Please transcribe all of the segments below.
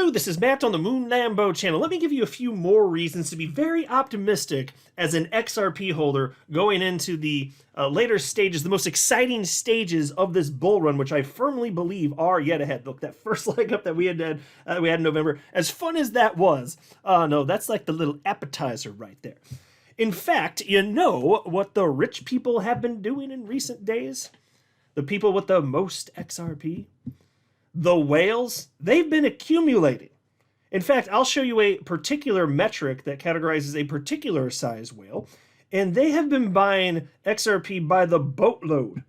Hello, this is Matt on the Moon Lambo channel. Let me give you a few more reasons to be very optimistic as an XRP holder going into the later stages, the most exciting stages of this bull run, which I firmly believe are yet ahead. Look, that first leg up that we had in November, as fun as that was, no, that's like the little appetizer right there. In fact, you know what the rich people have been doing in recent days? The people with the most XRP? The whales, they've been accumulating. In fact, I'll show you a particular metric that categorizes a particular size whale, and they have been buying XRP by the boatload.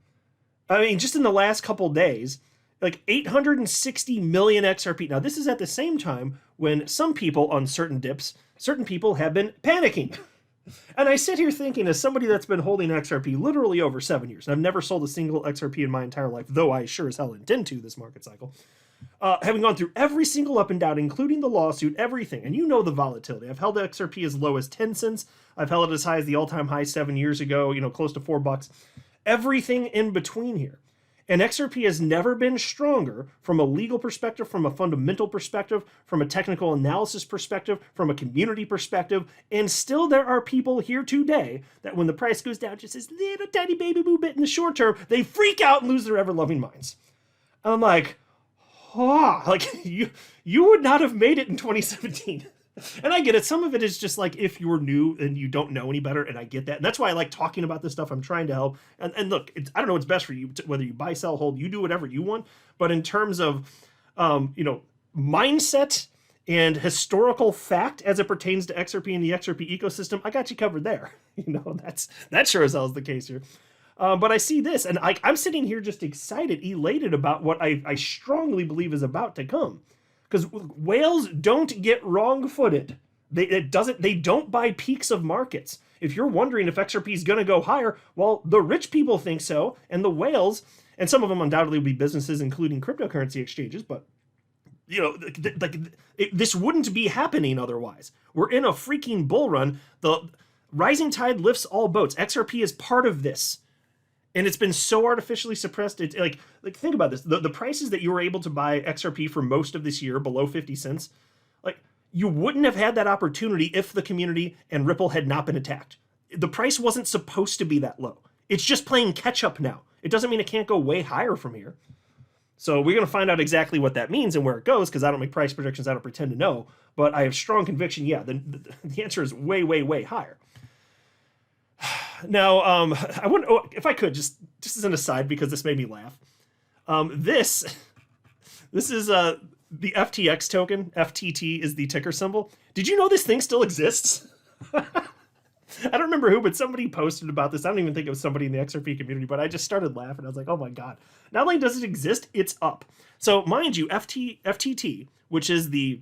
I mean, just in the last couple days, like 860 million XRP. Now, this is at the same time when some people on certain dips, certain people have been panicking. And I sit here thinking, as somebody that's been holding XRP literally over 7 years, and I've never sold a single XRP in my entire life, though I sure as hell intend to this market cycle, having gone through every single up and down, including the lawsuit, everything, and you know the volatility. I've held XRP as low as 10 cents. I've held it as high as the all-time high 7 years ago, you know, close to $4. Everything in between here. And XRP has never been stronger from a legal perspective, from a fundamental perspective, from a technical analysis perspective, from a community perspective. And still there are people here today that when the price goes down just this little tiny baby boo bit in the short term, they freak out and lose their ever-loving minds. And I'm like, like you would not have made it in 2017. And I get it. Some of it is just like if you're new and you don't know any better, and I get that. And that's why I like talking about this stuff. I'm trying to help. And look, I don't know what's best for you, whether you buy, sell, hold, you do whatever you want. But in terms of, you know, mindset and historical fact as it pertains to XRP and the XRP ecosystem, I got you covered there. You know, that sure as hell is the case here. But I see this, and I'm sitting here just excited, elated about what I strongly believe is about to come. Because whales don't get wrong-footed. They don't buy peaks of markets. If you're wondering if XRP is going to go higher, well, the rich people think so, and the whales, and some of them undoubtedly will be businesses, including cryptocurrency exchanges, but you know, this wouldn't be happening otherwise. We're in a freaking bull run. The rising tide lifts all boats. XRP is part of this. And it's been so artificially suppressed. It's like think about this. The prices that you were able to buy XRP for most of this year, below 50 cents, like you wouldn't have had that opportunity if the community and Ripple had not been attacked. The price wasn't supposed to be that low. It's just playing catch up now. It doesn't mean it can't go way higher from here. So we're going to find out exactly what that means and where it goes, because I don't make price predictions. I don't pretend to know. But I have strong conviction, yeah, the answer is way, way, way higher. Now, I wouldn't, if I could, just as an aside, because this made me laugh. This is the FTX token. FTT is the ticker symbol. Did you know this thing still exists? I don't remember who, but somebody posted about this. I don't even think it was somebody in the XRP community, but I just started laughing. I was like, oh my God. Not only does it exist, it's up. So mind you, FTT, which is the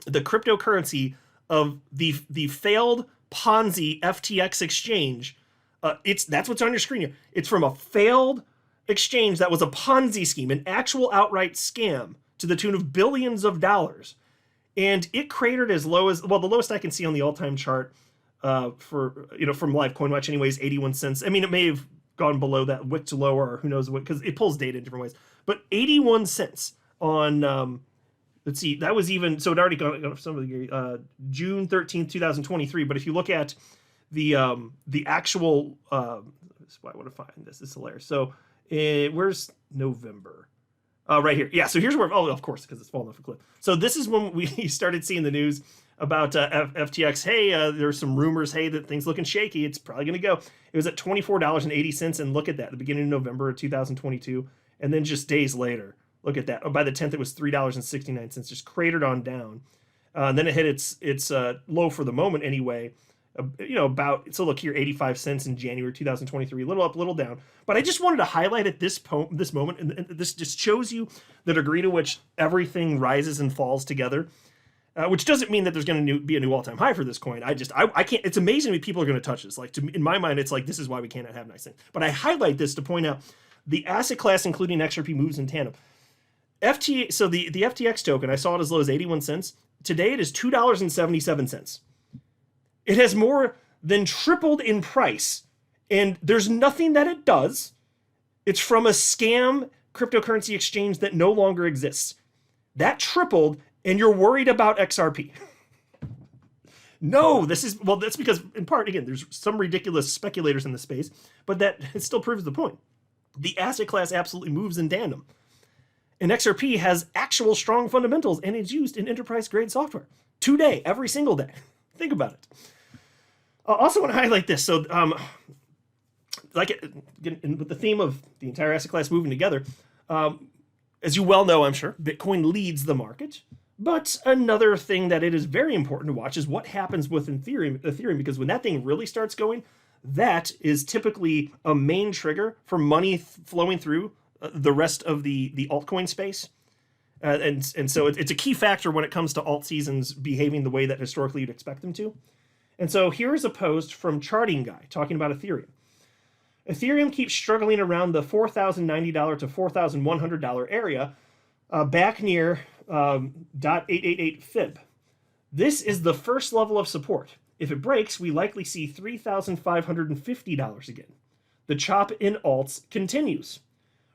cryptocurrency of the failed Ponzi FTX exchange, that's what's on your screen here. It's from a failed exchange that was a Ponzi scheme, an actual outright scam to the tune of billions of dollars. And it cratered as low as, well, the lowest I can see on the all-time chart for, you know, from Live Coin Watch anyways, 81 cents. I mean, it may have gone below that, wicked lower, or who knows what, because it pulls data in different ways. But 81 cents on, let's see, that was even, so it already gone up some of the June 13th, 2023. But if you look at the actual, that's why I want to find this. This is hilarious. So where's November? Right here. Yeah, so here's where, oh, of course, because it's falling off a cliff. So this is when we started seeing the news about FTX. Hey, there's some rumors, hey, that things looking shaky. It's probably going to go. It was at $24.80, and look at that, the beginning of November of 2022. And then just days later, look at that. Oh, by the 10th, it was $3.69, just cratered on down. And then it hit its low for the moment anyway. You know, about, so look here, 85 cents in January 2023, a little up, a little down. But I just wanted to highlight at this moment, and this just shows you the degree to which everything rises and falls together, which doesn't mean that there's going to be a new all-time high for this coin. I can't, it's amazing to me people are going to touch this. Like, in my mind, it's like, this is why we cannot have nice things. But I highlight this to point out the asset class, including XRP, moves in tandem. So the FTX token, I saw it as low as 81 cents. Today it is $2.77. It has more than tripled in price, and there's nothing that it does. It's from a scam cryptocurrency exchange that no longer exists. That tripled, and you're worried about XRP. No, that's because, in part, again, there's some ridiculous speculators in the space, but that it still proves the point. The asset class absolutely moves in tandem. And XRP has actual strong fundamentals, and it's used in enterprise-grade software today, every single day. Think about it. I also want to highlight this. So, with the theme of the entire asset class moving together, as you well know, I'm sure, Bitcoin leads the market. But another thing that it is very important to watch is what happens with Ethereum, because when that thing really starts going, that is typically a main trigger for money flowing through the rest of the altcoin space. And so it's a key factor when it comes to alt seasons behaving the way that historically you'd expect them to. And so here's a post from Charting Guy talking about Ethereum. Ethereum keeps struggling around the $4,090 to $4,100 area, back near 0.888 fib. This is the first level of support. If it breaks, we likely see $3,550 again. The chop in alts continues.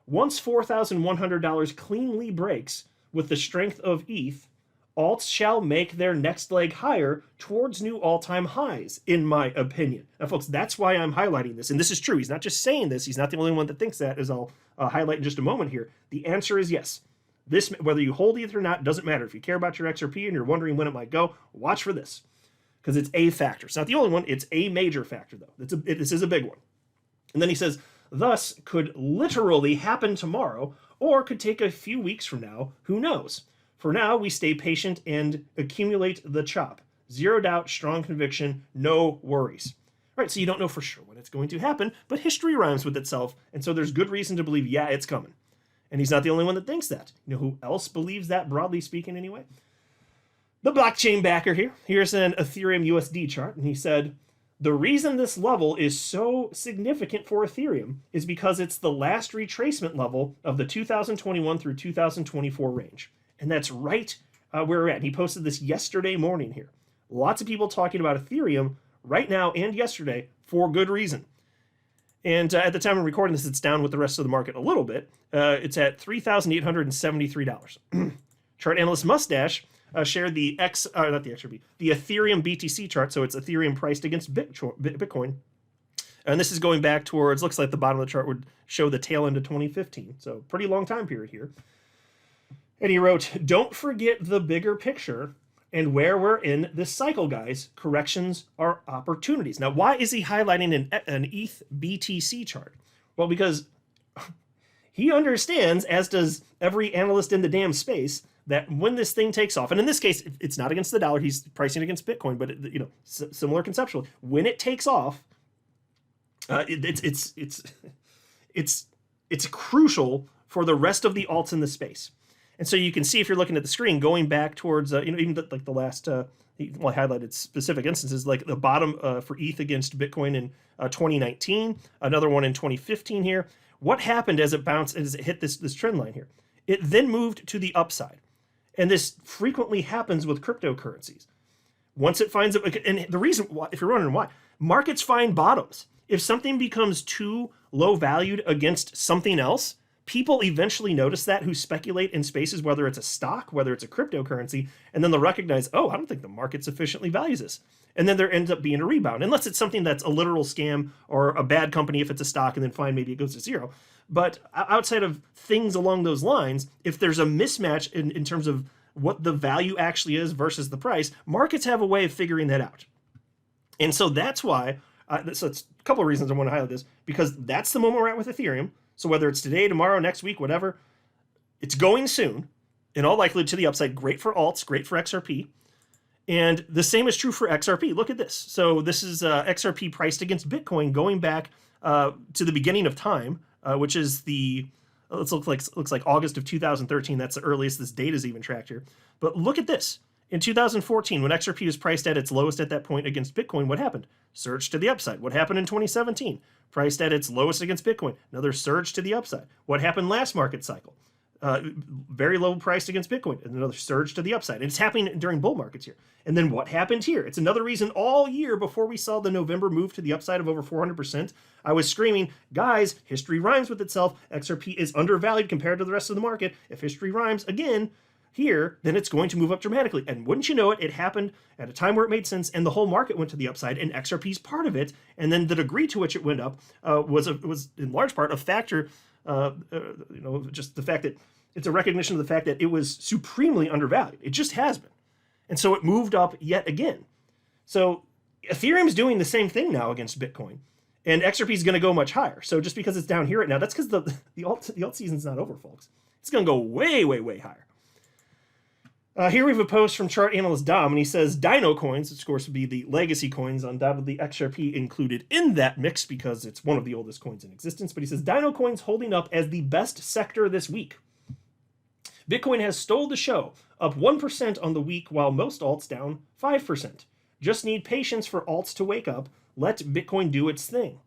Once $4,100 cleanly breaks with the strength of ETH, alts shall make their next leg higher towards new all-time highs, in my opinion. Now, folks, that's why I'm highlighting this. And this is true. He's not just saying this. He's not the only one that thinks that, as I'll highlight in just a moment here. The answer is yes. This, whether you hold ETH or not, doesn't matter. If you care about your XRP and you're wondering when it might go, watch for this. Because it's a factor. It's not the only one. It's a major factor, though. This is a big one. And then he says, thus could literally happen tomorrow, or could take a few weeks from now. Who knows? For now, we stay patient and accumulate the chop. Zero doubt, strong conviction, no worries. All right, so you don't know for sure when it's going to happen, but history rhymes with itself, and so there's good reason to believe, yeah, it's coming. And he's not the only one that thinks that. You know who else believes that, broadly speaking, anyway? The blockchain backer here. Here's an Ethereum USD chart, and he said, the reason this level is so significant for Ethereum is because it's the last retracement level of the 2021 through 2024 range. And that's right where we're at. And he posted this yesterday morning here. Lots of people talking about Ethereum right now and yesterday for good reason. And at the time of recording this, it's down with the rest of the market a little bit. It's at $3,873. Chart analyst Mustache shared the the Ethereum BTC chart. So it's Ethereum priced against Bitcoin. And this is going back towards, looks like the bottom of the chart would show the tail end of 2015. So pretty long time period here. And he wrote, don't forget the bigger picture and where we're in this cycle, guys. Corrections are opportunities. Now, why is he highlighting an ETHBTC chart? Well, because he understands, as does every analyst in the damn space, that when this thing takes off, and in this case, it's not against the dollar, he's pricing against Bitcoin, but similar conceptually, when it takes off, it's crucial for the rest of the alts in the space. And so you can see, if you're looking at the screen, going back towards, even the last, I highlighted specific instances, like the bottom for ETH against Bitcoin in 2019, another one in 2015 here. What happened as it bounced, as it hit this trend line here? It then moved to the upside. And this frequently happens with cryptocurrencies. Once it finds it, and the reason why, if you're wondering why, markets find bottoms. If something becomes too low valued against something else, people eventually notice that, who speculate in spaces, whether it's a stock, whether it's a cryptocurrency, and then they'll recognize, oh, I don't think the market sufficiently values this. And then there ends up being a rebound, unless it's something that's a literal scam or a bad company if it's a stock, and then fine, maybe it goes to zero. But outside of things along those lines, if there's a mismatch in terms of what the value actually is versus the price, markets have a way of figuring that out. And so that's why, so it's a couple of reasons I want to highlight this, because that's the moment we're at with Ethereum. So whether it's today, tomorrow, next week, whatever, it's going soon, in all likelihood to the upside. Great for alts, great for XRP. And the same is true for XRP. Look at this. So this is XRP priced against Bitcoin going back to the beginning of time, which is looks like August of 2013. That's the earliest this data is even tracked here. But look at this. In 2014, when XRP was priced at its lowest at that point against Bitcoin, what happened? Surge to the upside. What happened in 2017? Priced at its lowest against Bitcoin. Another surge to the upside. What happened last market cycle? Very low priced against Bitcoin. And another surge to the upside. And it's happening during bull markets here. And then what happened here? It's another reason all year before we saw the November move to the upside of over 400%, I was screaming, guys, history rhymes with itself. XRP is undervalued compared to the rest of the market. If history rhymes, again, here, then it's going to move up dramatically. And wouldn't you know it, it happened at a time where it made sense, and the whole market went to the upside, and XRP's part of it. And then the degree to which it went up was in large part a factor, just the fact that it's a recognition of the fact that it was supremely undervalued. It just has been. And so it moved up yet again. So Ethereum's doing the same thing now against Bitcoin, and XRP is going to go much higher. So just because it's down here right now, that's because the alt season's not over, folks. It's going to go way, way, way higher. Here we have a post from chart analyst Dom, and he says Dino coins, which of course would be the legacy coins, undoubtedly XRP included in that mix because it's one of the oldest coins in existence. But he says Dino coins holding up as the best sector this week. Bitcoin has stole the show, up 1% on the week, while most alts down 5%. Just need patience for alts to wake up. Let Bitcoin do its thing.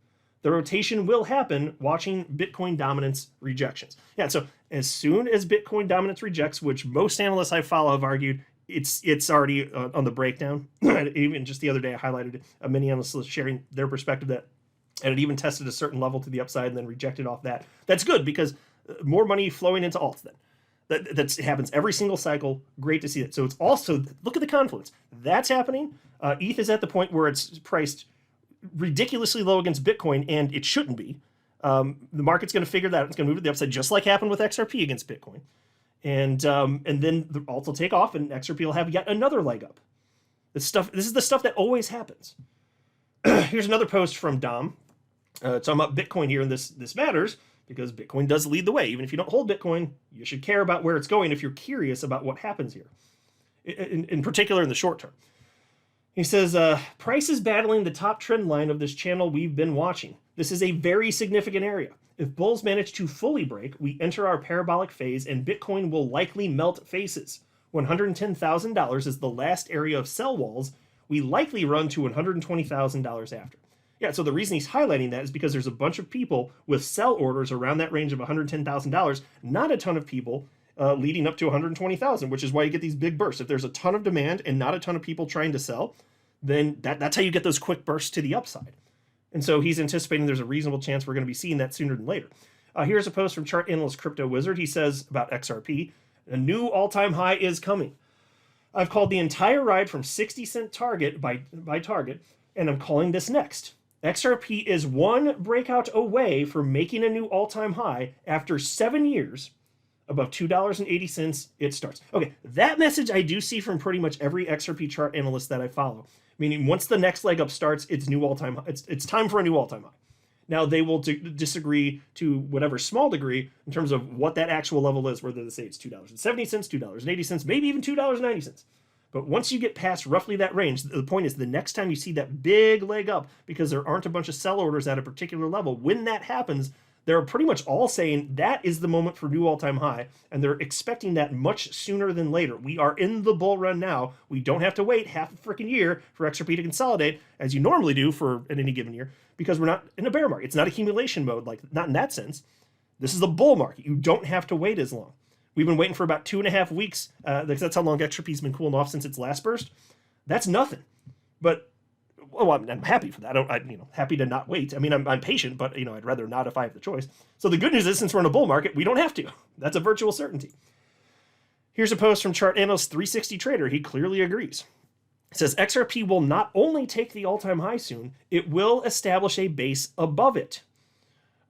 The rotation will happen, watching Bitcoin dominance rejections. Yeah, so as soon as Bitcoin dominance rejects, which most analysts I follow have argued, it's already on the breakdown. Even just the other day, I highlighted many analysts sharing their perspective that, and it even tested a certain level to the upside and then rejected off that. That's good because more money flowing into alts then. That happens every single cycle. Great to see it. So it's also, look at the confluence. That's happening. ETH is at the point where it's priced ridiculously low against Bitcoin, and it shouldn't be. The market's going to figure that out. It's going to move to the upside, just like happened with XRP against Bitcoin. And then the alts will take off, and XRP will have yet another leg up. This is the stuff that always happens. Here's another post from Dom. Talking about Bitcoin here, and this matters because Bitcoin does lead the way. Even if you don't hold Bitcoin, you should care about where it's going if you're curious about what happens here, in particular in the short term. He says, price is battling the top trend line of this channel we've been watching. This is a very significant area. If bulls manage to fully break, we enter our parabolic phase and Bitcoin will likely melt faces. $110,000 is the last area of sell walls. We likely run to $120,000 after. Yeah, so the reason he's highlighting that is because there's a bunch of people with sell orders around that range of $110,000, not a ton of people leading up to 120,000, which is why you get these big bursts. If there's a ton of demand and not a ton of people trying to sell, then that's how you get those quick bursts to the upside. And so he's anticipating there's a reasonable chance we're going to be seeing that sooner than later. Here's a post from chart analyst Crypto Wizard. He says about XRP, a new all-time high is coming. I've called the entire ride from 60-cent target by target, and I'm calling this next. XRP is one breakout away from making a new all-time high after 7 years. Above $2.80, it starts. Okay, that message I do see from pretty much every XRP chart analyst that I follow. Meaning, once the next leg up starts, it's new all-time high. It's time for a new all-time high. Now, they will disagree to whatever small degree in terms of what that actual level is, whether they say it's $2.70, $2.80, maybe even $2.90. But once you get past roughly that range, the point is the next time you see that big leg up, because there aren't a bunch of sell orders at a particular level, when that happens, they're pretty much all saying that is the moment for new all-time high, and they're expecting that much sooner than later. We are in the bull run now. We don't have to wait half a freaking year for XRP to consolidate, as you normally do for in any given year, because we're not in a bear market. It's not accumulation mode, like not in that sense. This is the bull market. You don't have to wait as long. We've been waiting for about 2.5 weeks, because that's how long XRP's been cooling off since its last burst. That's nothing. But well, I'm happy for that. Happy to not wait. I mean, I'm patient, but I'd rather not if I have the choice. So the good news is, since we're in a bull market, we don't have to. That's a virtual certainty. Here's a post from chart analyst 360 Trader. He clearly agrees. It says XRP will not only take the all-time high soon, it will establish a base above it,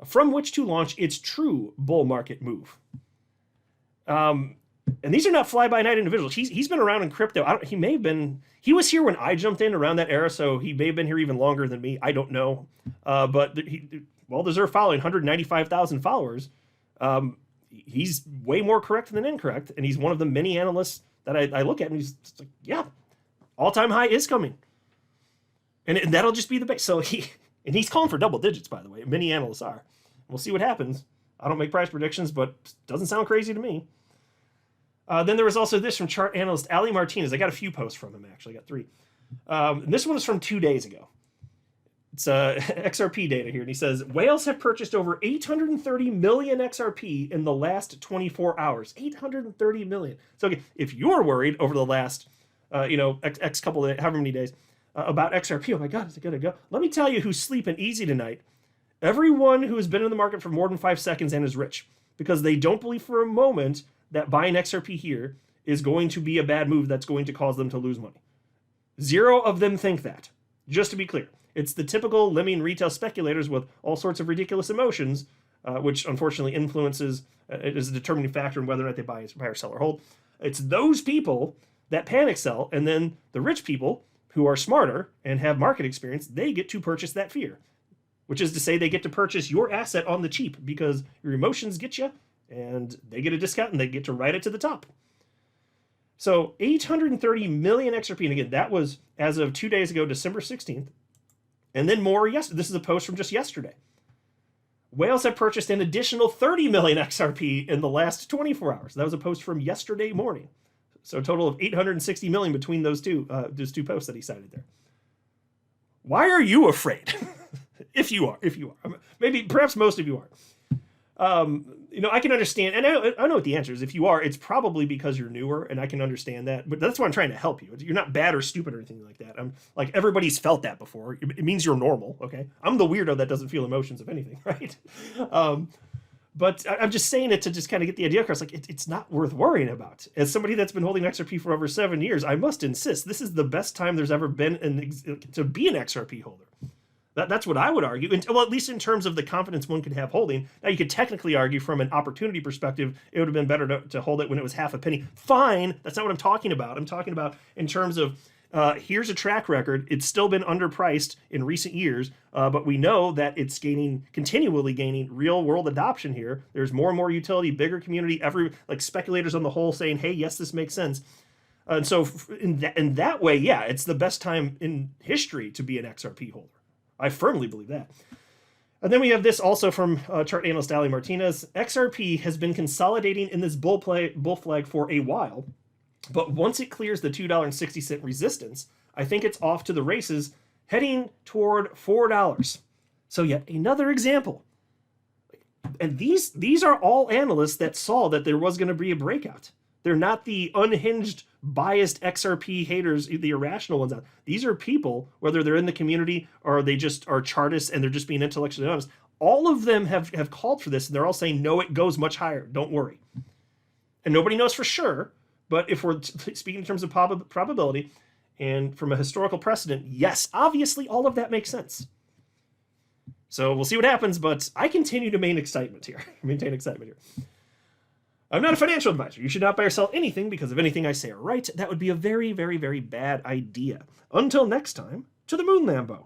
from which to launch its true bull market move. And these are not fly-by-night individuals. He's been around in crypto. He was here when I jumped in around that era, so he may have been here even longer than me. I don't know. But he well-deserved following, 195,000 followers. He's way more correct than incorrect, and he's one of the many analysts that I look at, and he's like, yeah, all-time high is coming. And that'll just be the base. So he's calling for double digits, by the way. Many analysts are. We'll see what happens. I don't make price predictions, but doesn't sound crazy to me. Then there was also this from chart analyst Ali Martinez. I got a few posts from him, actually. I got 3. And this one is from 2 days ago. It's XRP data here. And he says, whales have purchased over 830 million XRP in the last 24 hours. 830 million. So okay, if you're worried over the last, X couple of, however many days, about XRP, oh my God, is it going to go? Let me tell you who's sleeping easy tonight. Everyone who has been in the market for more than 5 seconds and is rich. Because they don't believe for a moment that buying XRP here is going to be a bad move that's going to cause them to lose money. 0 of them think that. Just to be clear, it's the typical lemming retail speculators with all sorts of ridiculous emotions, which unfortunately influences, it is a determining factor in whether or not they buy or sell or hold. It's those people that panic sell, and then the rich people who are smarter and have market experience, they get to purchase that fear, which is to say they get to purchase your asset on the cheap because your emotions get you, and they get a discount and they get to ride it to the top. So 830 million XRP, and again, that was as of 2 days ago, December 16th, and then more yesterday. This is a post from just yesterday. Whales have purchased an additional 30 million XRP in the last 24 hours. That was a post from yesterday morning. So a total of 860 million between those two posts that he cited there. Why are you afraid? if you are, maybe, perhaps most of you are. I can understand, and I know what the answer is. If you are, it's probably because you're newer, and I can understand that. But that's why I'm trying to help you. You're not bad or stupid or anything like that. I'm like, everybody's felt that before. It means you're normal, okay? I'm the weirdo that doesn't feel emotions, if anything, right? But I'm just saying it to just kind of get the idea across. Like, it's not worth worrying about. As somebody that's been holding XRP for over 7 years, I must insist, this is the best time there's ever been to be an XRP holder. That's what I would argue. Well, at least in terms of the confidence one could have holding. Now, you could technically argue from an opportunity perspective, it would have been better to hold it when it was half a penny. Fine. That's not what I'm talking about. I'm talking about in terms of, here's a track record. It's still been underpriced in recent years, but we know that it's continually gaining real world adoption here. There's more and more utility, bigger community, like speculators on the whole saying, hey, yes, this makes sense. And so in that way, yeah, it's the best time in history to be an XRP holder. I firmly believe that. And then we have this also from chart analyst Ali Martinez. XRP has been consolidating in this bull flag for a while, but once it clears the $2.60 resistance, I think it's off to the races, heading toward $4. So yet another example. And these are all analysts that saw that there was going to be a breakout. They're not the unhinged, biased XRP haters, the irrational ones. These are people, whether they're in the community or they just are chartists and they're just being intellectually honest. All of them have called for this, and they're all saying, no, it goes much higher. Don't worry. And nobody knows for sure, but if we're speaking in terms of probability and from a historical precedent, yes, obviously all of that makes sense. So we'll see what happens, but I continue to maintain excitement here. I'm not a financial advisor. You should not buy or sell anything because if anything I say are right, that would be a very, very, very bad idea. Until next time, to the moon, Lambo.